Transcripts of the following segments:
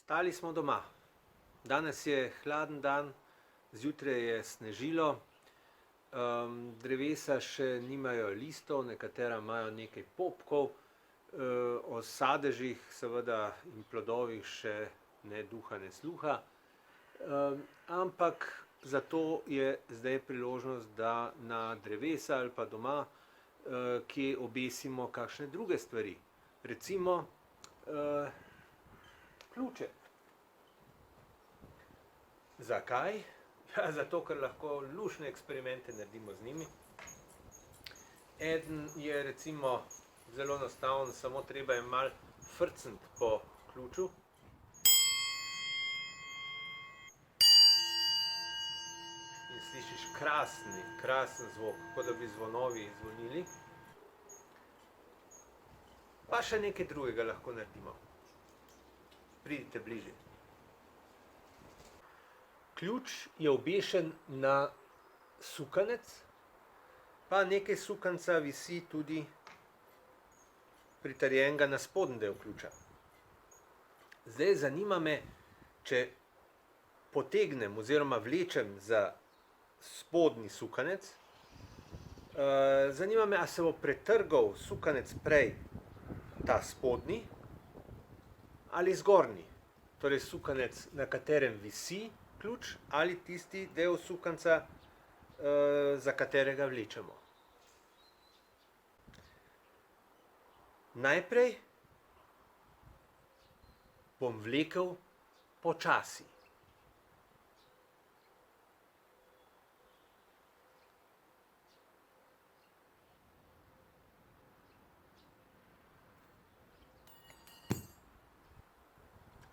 Stali smo doma. Danes je hladen dan, zjutraj je snežilo, drevesa še nimajo listov, nekatera imajo nekaj popkov, o sadežih seveda in plodovih še ne duha ne sluha, ampak zato je zdaj priložnost, da na drevesa ali pa doma kje obesimo kakšne druge stvari. Recimo ključe. Zakaj? Ja, zato, ker lahko luštne eksperimente naredimo z njimi. Eden je recimo zelo enostaven, samo treba je malo frcniti po ključu. In slišiš krasen zvok, kot da bi zvonovi zvonili. Pa še nekaj drugega lahko naredimo. Pridite bližje. Ključ je obešen na sukanec, pa nekaj sukanca visi tudi pritrjenega na spodnji del ključa. Zdaj zanima me, če potegnem oziroma vlečem za spodnji sukanec, zanima me, a se bo pretrgal sukanec prej ta spodnji ali zgornji, torej sukanec, na katerem visi ključ, ali tisti del sukanca, za katerega vlečemo. Najprej bom vlekel počasi.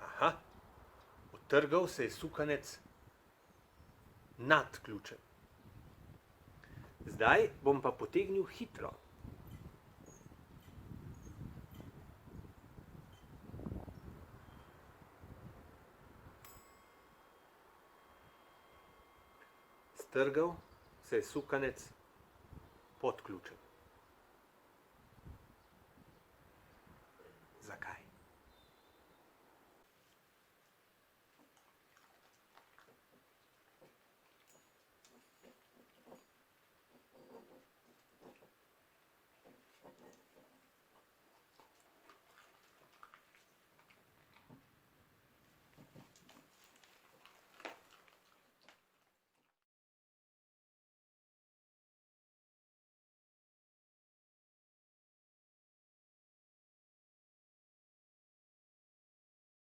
Aha. Utrgal se je sukanec nad ključem. Zdaj bom pa potegnil hitro. Strgal se je sukanec pod ključem.